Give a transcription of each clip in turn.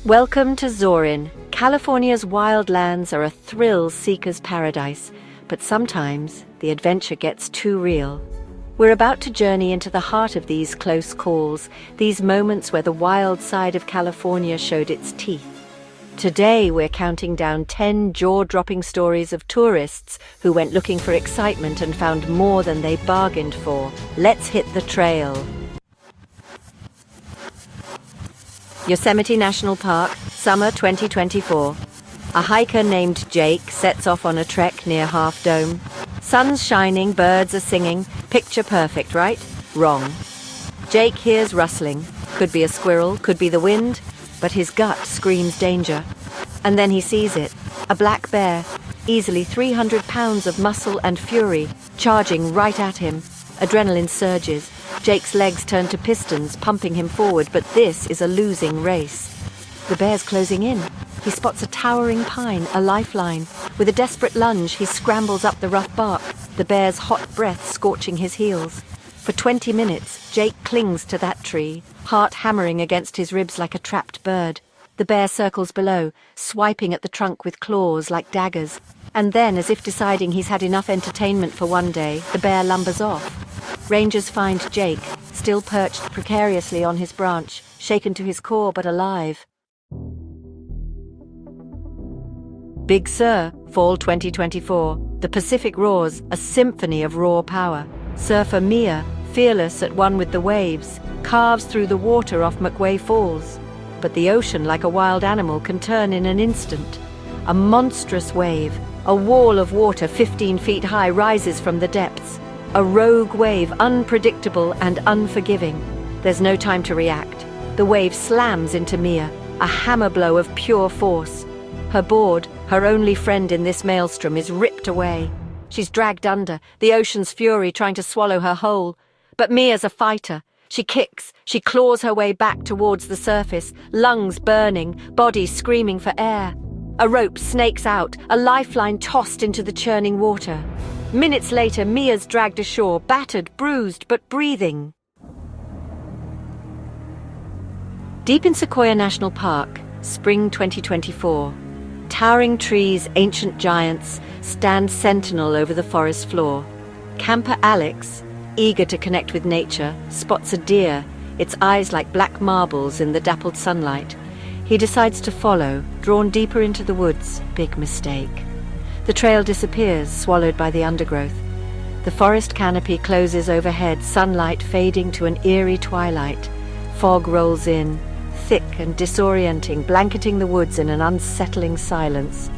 Welcome to Zorin. California's wildlands are a thrill-seeker's paradise, but sometimes the adventure gets too real. We're about to journey into the heart of these close calls, these moments where the wild side of California showed its teeth. Today we're counting down 10 jaw-dropping stories of tourists who went looking for excitement and found more than they bargained for. Let's hit the trail. Yosemite National Park, summer 2024. A hiker named Jake sets off on a trek near Half Dome. Sun's shining, birds are singing. Picture perfect, right? Wrong. Jake hears rustling. Could be a squirrel, could be the wind, but his gut screams danger. And then he sees it. A black bear, easily 300 pounds of muscle and fury, charging right at him. Adrenaline surges. Jake's legs turn to pistons, pumping him forward, but this is a losing race. The bear's closing in. He spots a towering pine, a lifeline. With a desperate lunge, he scrambles up the rough bark, the bear's hot breath scorching his heels. For 20 minutes, Jake clings to that tree, heart hammering against his ribs like a trapped bird. The bear circles below, swiping at the trunk with claws like daggers. And then, as if deciding he's had enough entertainment for one day, the bear lumbers off. Rangers find Jake, still perched precariously on his branch, shaken to his core but alive. Big Sur, fall 2024. The Pacific roars, a symphony of raw power. Surfer Mia, fearless at one with the waves, carves through the water off McWay Falls. But the ocean, like a wild animal, can turn in an instant. A monstrous wave, a wall of water 15 feet high, rises from the depths. A rogue wave, unpredictable and unforgiving. There's no time to react. The wave slams into Mia, a hammer blow of pure force. Her board, her only friend in this maelstrom, is ripped away. She's dragged under, the ocean's fury trying to swallow her whole. But Mia's a fighter. She kicks, she claws her way back towards the surface, lungs burning, body screaming for air. A rope snakes out, a lifeline tossed into the churning water. Minutes later, Mia's dragged ashore, battered, bruised, but breathing. Deep in Sequoia National Park, spring 2024. Towering trees, ancient giants, stand sentinel over the forest floor. Camper Alex, eager to connect with nature, spots a deer, its eyes like black marbles in the dappled sunlight. He decides to follow, drawn deeper into the woods. Big mistake. The trail disappears, swallowed by the undergrowth. The forest canopy closes overhead, sunlight fading to an eerie twilight. Fog rolls in, thick and disorienting, blanketing the woods in an unsettling silence.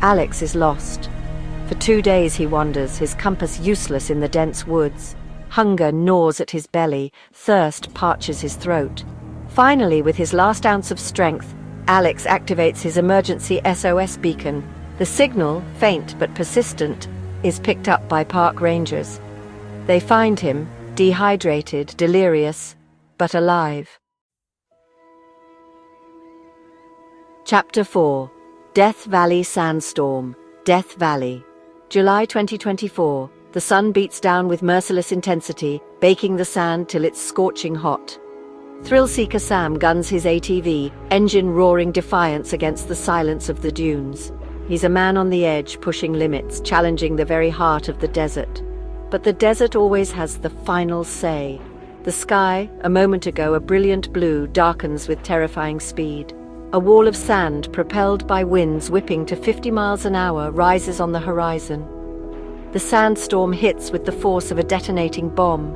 Alex is lost. For 2 days he wanders, his compass useless in the dense woods. Hunger gnaws at his belly, thirst parches his throat. Finally, with his last ounce of strength, Alex activates his emergency SOS beacon. The signal, faint but persistent, is picked up by park rangers. They find him, dehydrated, delirious, but alive. Chapter 4. Death Valley Sandstorm, Death Valley. July 2024. The sun beats down with merciless intensity, baking the sand till it's scorching hot. Thrill-seeker Sam guns his ATV, engine roaring defiance against the silence of the dunes. He's a man on the edge, pushing limits, challenging the very heart of the desert. But the desert always has the final say. The sky, a moment ago a brilliant blue, darkens with terrifying speed. A wall of sand, propelled by winds whipping to 50 miles an hour, rises on the horizon. The sandstorm hits with the force of a detonating bomb.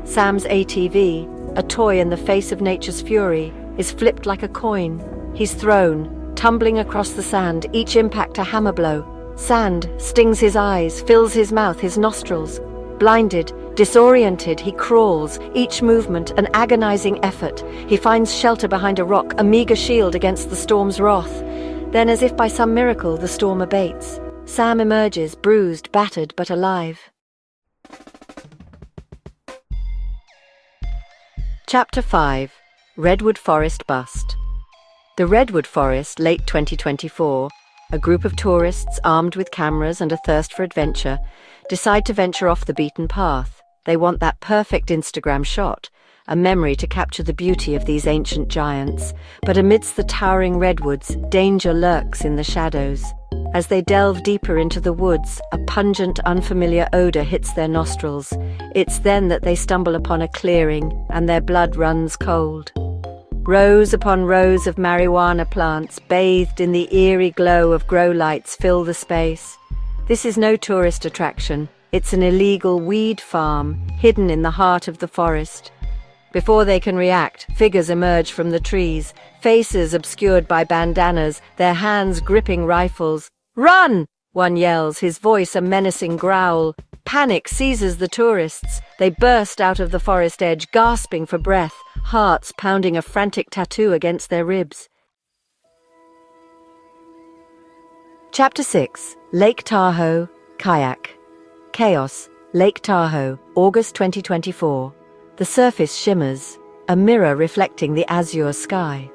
Sam's ATV, a toy in the face of nature's fury, is flipped like a coin. He's thrown, tumbling across the sand, each impact a hammer blow. Sand stings his eyes, fills his mouth, his nostrils. Blinded, disoriented, he crawls, each movement an agonizing effort. He finds shelter behind a rock, a meager shield against the storm's wrath. Then, as if by some miracle, the storm abates. Sam emerges, bruised, battered, but alive. Chapter 5. Redwood Forest Bust. The Redwood Forest, late 2024, a group of tourists armed with cameras and a thirst for adventure decide to venture off the beaten path. They want that perfect Instagram shot, a memory to capture the beauty of these ancient giants. But amidst the towering redwoods, danger lurks in the shadows. As they delve deeper into the woods, a pungent, unfamiliar odor hits their nostrils. It's then that they stumble upon a clearing, and their blood runs cold. Rows upon rows of marijuana plants, bathed in the eerie glow of grow lights, fill the space. This is no tourist attraction. It's an illegal weed farm, hidden in the heart of the forest. Before they can react, figures emerge from the trees, faces obscured by bandanas, their hands gripping rifles. "Run!" one yells, his voice a menacing growl. Panic seizes the tourists. They burst out of the forest edge, gasping for breath, hearts pounding a frantic tattoo against their ribs. Chapter 6. Lake Tahoe, Kayak. Chaos, Lake Tahoe, August 2024. The surface shimmers, a mirror reflecting the azure sky.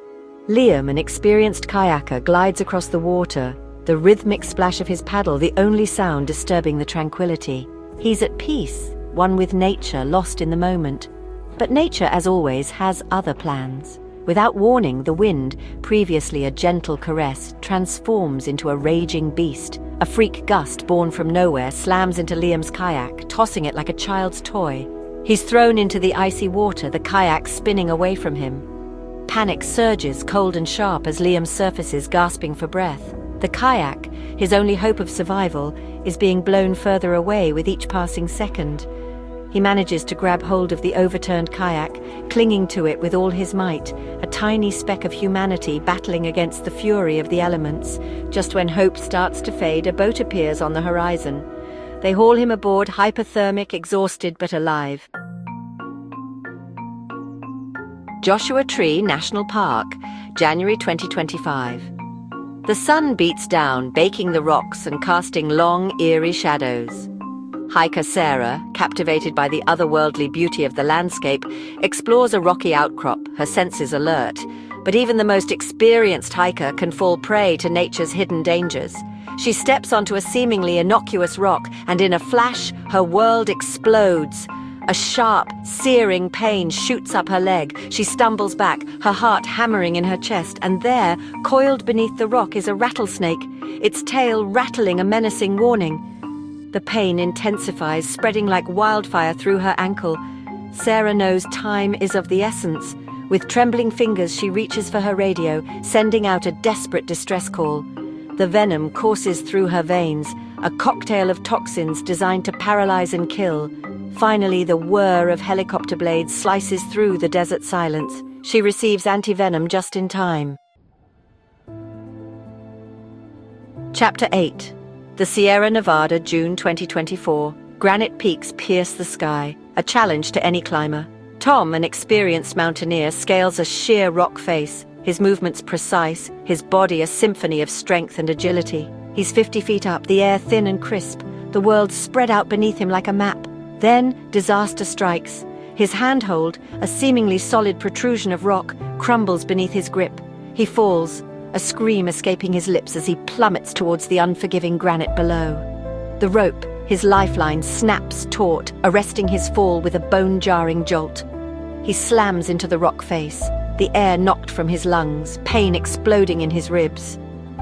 Liam, an experienced kayaker, glides across the water, the rhythmic splash of his paddle the only sound disturbing the tranquility. He's at peace, one with nature, lost in the moment. But nature, as always, has other plans. Without warning, the wind, previously a gentle caress, transforms into a raging beast. A freak gust born from nowhere slams into Liam's kayak, tossing it like a child's toy. He's thrown into the icy water, the kayak spinning away from him. Panic surges, cold and sharp, as Liam surfaces, gasping for breath. The kayak, his only hope of survival, is being blown further away with each passing second. He manages to grab hold of the overturned kayak, clinging to it with all his might, a tiny speck of humanity battling against the fury of the elements. Just when hope starts to fade, a boat appears on the horizon. They haul him aboard, hypothermic, exhausted but alive. Joshua Tree National Park, January 2025. The sun beats down, baking the rocks and casting long, eerie shadows. Hiker Sarah, captivated by the otherworldly beauty of the landscape, explores a rocky outcrop, her senses alert. But even the most experienced hiker can fall prey to nature's hidden dangers. She steps onto a seemingly innocuous rock, and in a flash, her world explodes. A sharp, searing pain shoots up her leg. She stumbles back, her heart hammering in her chest, and there, coiled beneath the rock, is a rattlesnake, its tail rattling a menacing warning. The pain intensifies, spreading like wildfire through her ankle. Sarah knows time is of the essence. With trembling fingers, she reaches for her radio, sending out a desperate distress call. The venom courses through her veins, a cocktail of toxins designed to paralyze and kill. Finally, the whir of helicopter blades slices through the desert silence. She receives anti-venom just in time. Chapter 8. The Sierra Nevada, June 2024. Granite peaks pierce the sky, a challenge to any climber. Tom, an experienced mountaineer, scales a sheer rock face, his movements precise, his body a symphony of strength and agility. He's 50 feet up, the air thin and crisp, the world spread out beneath him like a map. Then disaster strikes. His handhold, a seemingly solid protrusion of rock, crumbles beneath his grip. He falls, a scream escaping his lips as he plummets towards the unforgiving granite below. The rope, his lifeline, snaps taut, arresting his fall with a bone-jarring jolt. He slams into the rock face, the air knocked from his lungs, pain exploding in his ribs.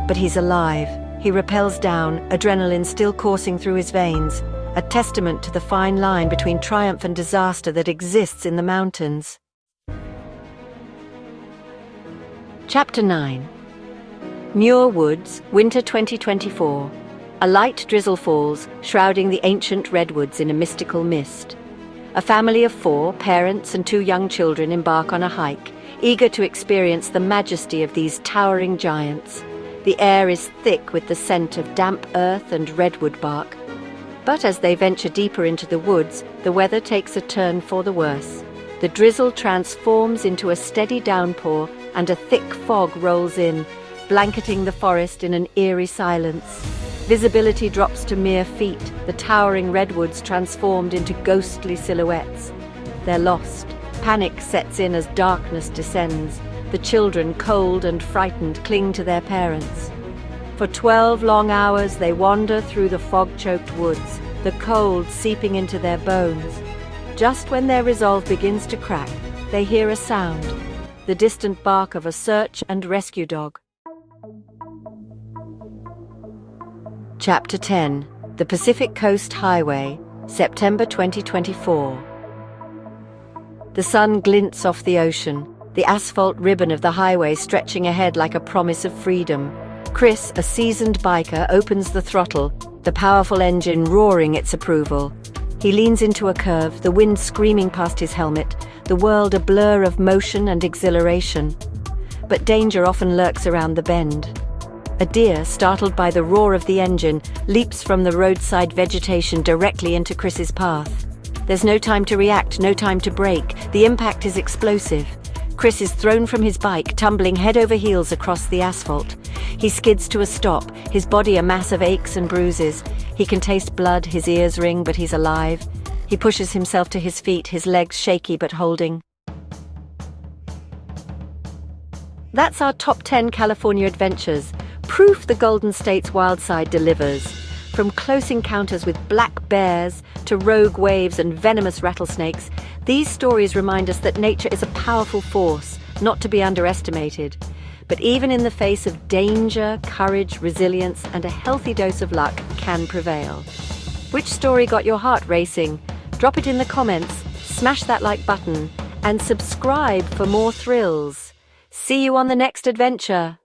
But he's alive. He rappels down, adrenaline still coursing through his veins, a testament to the fine line between triumph and disaster that exists in the mountains. Chapter 9. Muir Woods, Winter 2024. A light drizzle falls, shrouding the ancient redwoods in a mystical mist. A family of 4, parents and 2 young children, embark on a hike, eager to experience the majesty of these towering giants. The air is thick with the scent of damp earth and redwood bark. But as they venture deeper into the woods, the weather takes a turn for the worse. The drizzle transforms into a steady downpour, and a thick fog rolls in, blanketing the forest in an eerie silence. Visibility drops to mere feet, the towering redwoods transformed into ghostly silhouettes. They're lost. Panic sets in as darkness descends. The children, cold and frightened, cling to their parents. For 12 long hours they wander through the fog-choked woods, the cold seeping into their bones. Just when their resolve begins to crack, they hear a sound, the distant bark of a search and rescue dog. Chapter 10: The Pacific Coast Highway, September 2024. The sun glints off the ocean, the asphalt ribbon of the highway stretching ahead like a promise of freedom. Chris, a seasoned biker, opens the throttle, the powerful engine roaring its approval. He leans into a curve, the wind screaming past his helmet, the world a blur of motion and exhilaration. But danger often lurks around the bend. A deer, startled by the roar of the engine, leaps from the roadside vegetation directly into Chris's path. There's no time to react, no time to brake. The impact is explosive. Chris is thrown from his bike, tumbling head over heels across the asphalt. He skids to a stop, his body a mass of aches and bruises. He can taste blood, his ears ring, but he's alive. He pushes himself to his feet, his legs shaky but holding. That's our top 10 California adventures. Proof the Golden State's wild side delivers. From close encounters with black bears to rogue waves and venomous rattlesnakes, these stories remind us that nature is a powerful force, not to be underestimated. But even in the face of danger, courage, resilience, and a healthy dose of luck can prevail. Which story got your heart racing? Drop it in the comments, smash that like button, and subscribe for more thrills. See you on the next adventure.